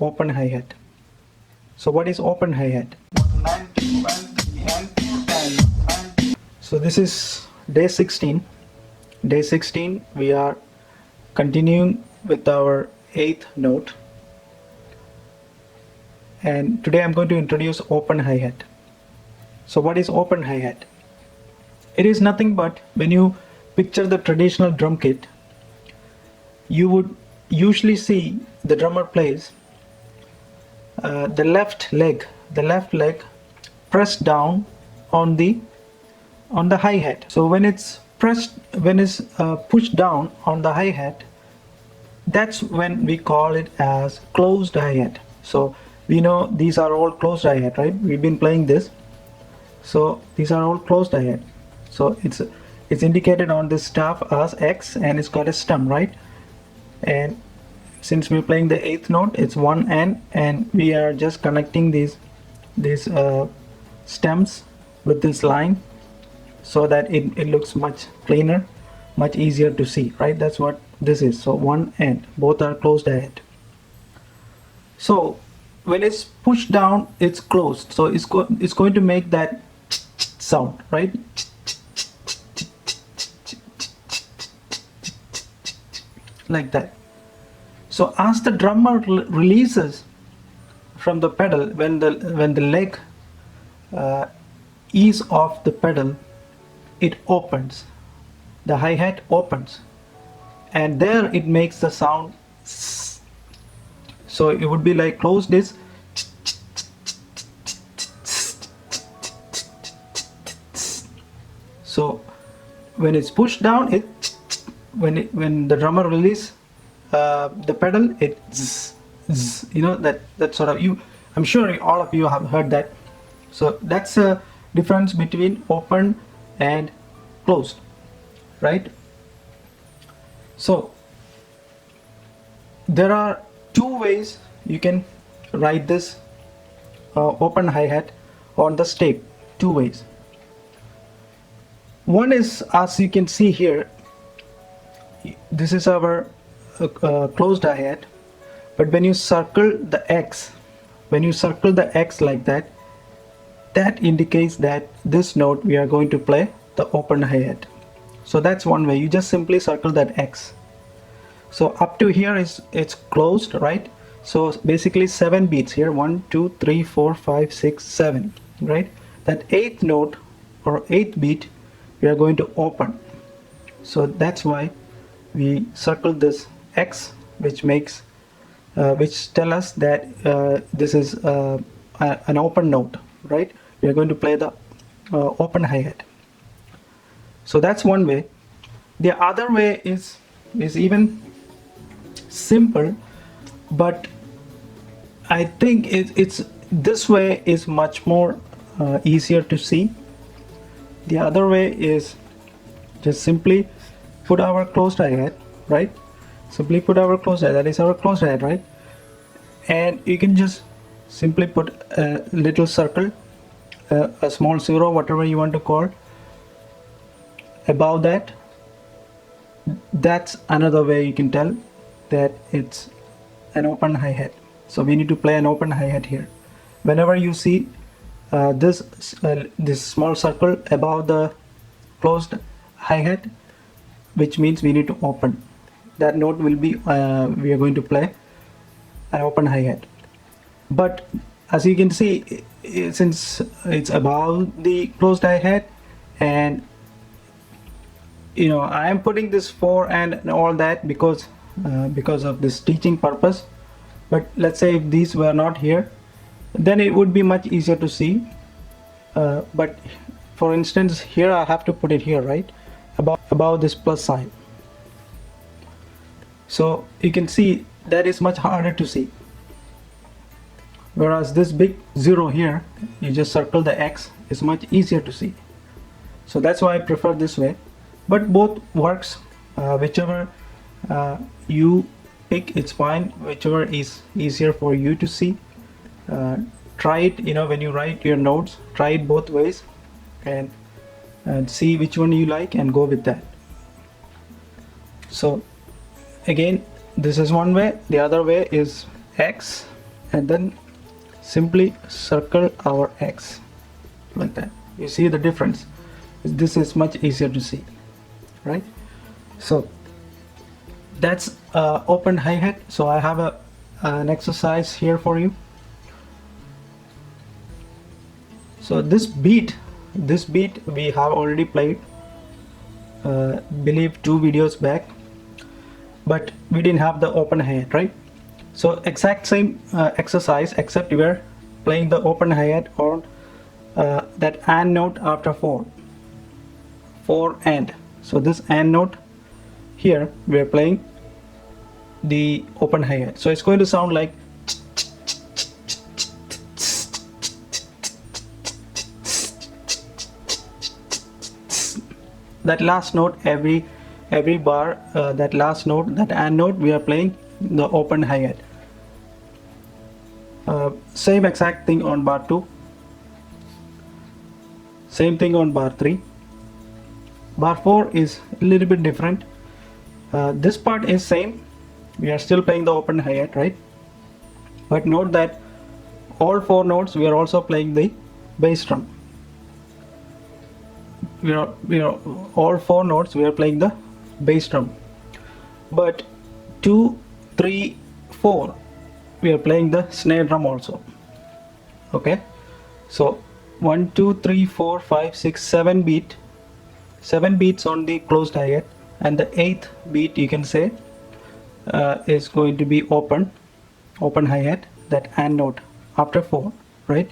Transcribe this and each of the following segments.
open hi-hat. So what is open hi-hat? So this is day 16. Day 16 we are continuing with our 8th note, and today I'm going to introduce open hi-hat. So what is open hi-hat? It is nothing but when you picture the traditional drum kit, you would usually see the drummer plays the left leg pressed down on the hi-hat. So when it's pushed down on the hi-hat, that's when we call it as closed hi-hat. So we know these are all closed hi-hat, right? We've been playing this, so these are all closed hi-hat. So it's indicated on this staff as X, and it's got a stem, right? And since we're playing the 8th note, it's 1N, and we are just connecting these stems with this line so that it looks much cleaner, much easier to see, right? That's what this is. So 1N, both are closed hi-hat. So when it's pushed down, it's closed, so it's going to make that sound, right? Like that. So as the drummer releases from the pedal, when the leg is off the pedal, it opens. The hi-hat opens, and there it makes the sound. So it would be like closed is. So when it's pushed down, when the drummer release the pedal, it you know, that sort of, I'm sure all of you have heard that. So that's a difference between open and closed, right? So there are two ways you can write this open hi-hat on the stake. Two ways. One is, as you can see here, this is our closed hi-hat, but when you circle the X, like that, that indicates that this note we are going to play the open hi-hat. So that's one way. You just simply circle that X. So up to here it's closed, right? So basically 7 beats here, 1 2 3 4 5 6 7, right? That 8th note or 8th beat we are going to open. So that's why we circle this X, which makes which tell us that this is an open note, right? We are going to play the open hi-hat. So that's one way. The other way is even simple, but I think it's this way is much more easier to see. The other way is just simply put our closed hi-hat, right? Simply put our closed hi-hat, that is our closed hi-hat, right? And you can just simply put a little circle, a small zero, whatever you want to call, above that. That's another way you can tell that it's an open hi-hat. So we need to play an open hi-hat here. Whenever you see this small circle above the closed hi-hat, which means we need to open. That note will be we are going to play an open hi-hat. But as you can see, since it's above the closed hi-hat, and you know, I am putting this 4 and all that because of this teaching purpose. But let's say if these were not here, then it would be much easier to see. But for instance, here I have to put it here, right, above this plus sign. So you can see that is much harder to see. Whereas this big zero here, you just circle the X, is much easier to see. So that's why I prefer this way. But both works. Whichever you pick, it's fine. Whichever is easier for you to see. Try it, you know, when you write your notes, try it both ways and see which one you like and go with that. So again, this is one way. The other way is X, and then simply circle our X like that. You see the difference? This is much easier to see, right? So that's open hi-hat. So I have an exercise here for you. So this beat we have already played, believe 2 videos back, but we didn't have the open hi-hat, right? So exact same exercise, except we are playing the open hi-hat on that and note after 4 and. So this and note here we are playing the open hi-hat. So it's going to sound like that last note every bar, that last note, that and note, we are playing the open hi-hat. Same exact thing on bar 2, same thing on bar 3. Bar 4 is a little bit different. This part is same, we are still playing the open hi-hat, right? But note that all 4 notes we are also playing the bass drum. We are all 4 notes we are playing the bass drum, but 2, 3, 4 we are playing the snare drum also. Okay, so 1, 2, 3, 4, 5, 6, 7 beats on the closed hi-hat, and the 8th beat, you can say, is going to be open hi-hat, that and note after 4, right?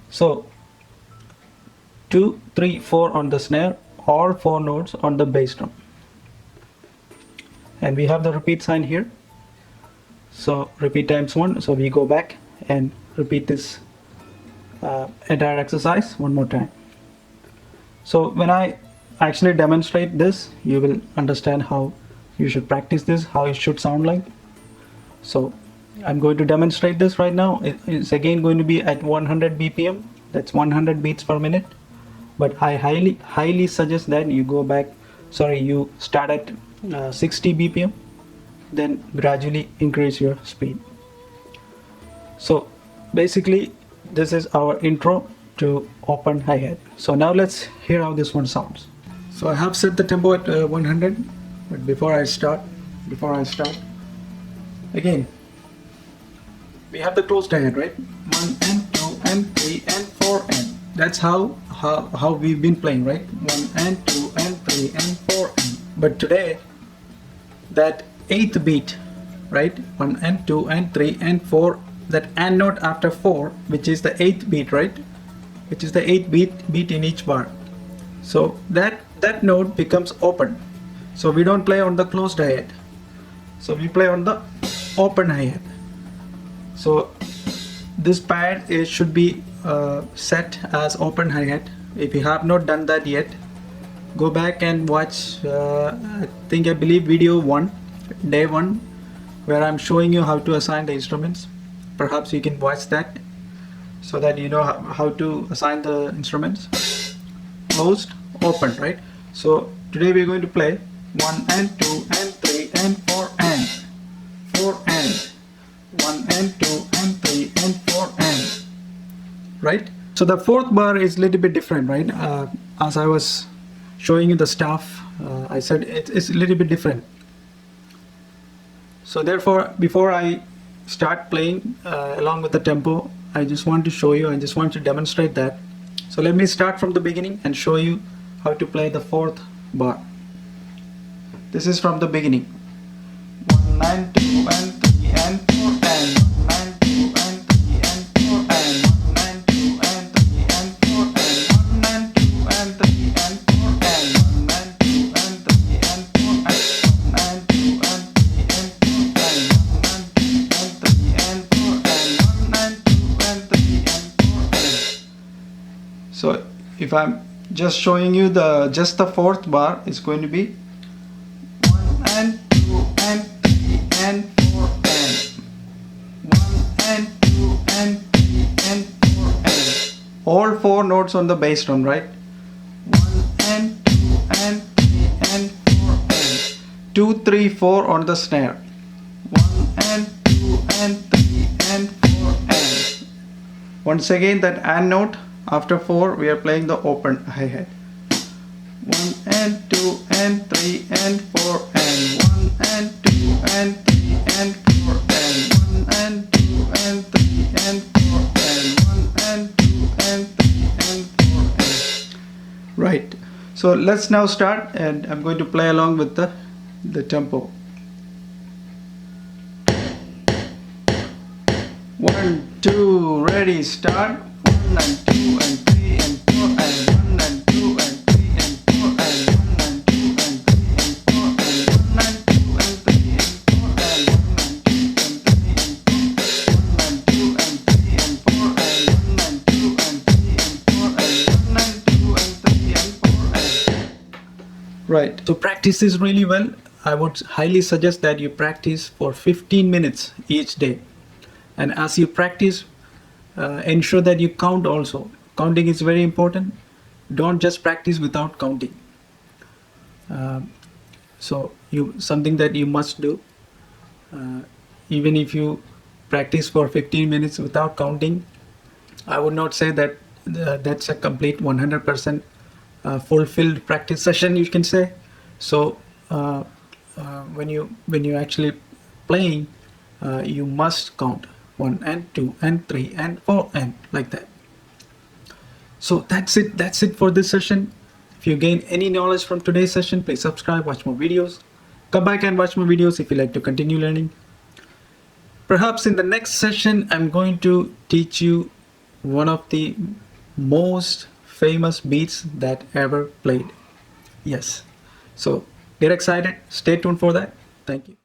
So 2, 3, 4 on the snare, all 4 notes on the bass drum, and we have the repeat sign here. So repeat times 1. So we go back and repeat this entire exercise one more time. So when I actually demonstrate this, you will understand how you should practice this, how it should sound like. So I'm going to demonstrate this right now. It's again going to be at 100 BPM, that's 100 beats per minute. But I highly suggest that you you start at 60 BPM, then gradually increase your speed. So basically this is our intro to open hi-hat. So now let's hear how this one sounds. So I have set the tempo at 100, but before I start, again we have the closed hi-hat, right? 1 and 2 and 3 and 4 and. That's how we've been playing, right? 1 and 2 and 3 and 4 and. But today, that 8th beat, right? 1 and 2 and 3 and 4, that and note after 4, which is the 8th beat, right? Which is the 8th beat in each bar. So that note becomes open. So we don't play on the closed hi-hat. So we play on the open hi-hat. So this pad should be set as open hi-hat. If you have not done that yet, go back and watch I believe video 1, day 1, where I'm showing you how to assign the instruments. Perhaps you can watch that so that you know how to assign the instruments. Closed, open, right? So today we're going to play 1 and 2 and 3 and 4 and 4 and 1 and 2 and 3 and 4 and, right? So the 4th bar is a little bit different, right? As I was showing you the stuff, I said it's a little bit different. So therefore, before I start playing along with the tempo, I just want to show you, I just want to demonstrate that. So let me start from the beginning and show you how to play the 4th bar. This is from the beginning. 1 and 2 and 3 and 4 and 1 and 2 and 3 and 4 and 1 and 2 and 3 and 4 and 1 and 2 and 3 and 4 and 1 and 2 and 3 and 4 and 1 and 2 and 3 and 4 and 1 and 2 and 3 and 4 and 1 and 2 and 3 and 4 and. So if I'm just showing you just the 4th bar, is going to be 1 and 2 and 3 and 4 and 1 and 2 and 3 and 4 and. All 4 notes on the bass drum, right? 1 and 2 and 3 and 4 and 2, 3, 4 on the snare. and 3 and 4 and. Once again that and note, after 4 we are playing the open hi-hat. 1 and 2 and 3 and 4 and 1 and 2 and 3 and 4 and 1 and 2 and 3 and 4 and 1 and 2 and 3 and 4 and. Right. So let's now start, and I'm going to play along with the tempo. 1, 2, ready, start. 1 and 2 and 3 and 4 and 1 and 2 and 3 and 4 and 1 and 2 and 3 and 4 and 1 and 2 and 3 and 4 and 1 and 2 and 3 and 4 and 1 and 2 and 3 and 4 and 1 and 2 and 3 and 4 and. Right. So practice this really well. I would highly suggest that you practice for 15 minutes each day. And as you practice, ensure that you count also. Counting is very important. Don't just practice without counting. So something that you must do. Even if you practice for 15 minutes without counting, I would not say that that's a complete 100% fulfilled practice session, you can say. So when you actually playing, you must count 1 and 2 and 3 and 4 and like that. So that's it for this session. If you gain any knowledge from today's session, please subscribe, watch more videos, come back and watch more videos if you like to continue learning. Perhaps in the next session I'm going to teach you one of the most famous beats that ever played. Yes, so get excited, stay tuned for that. Thank you.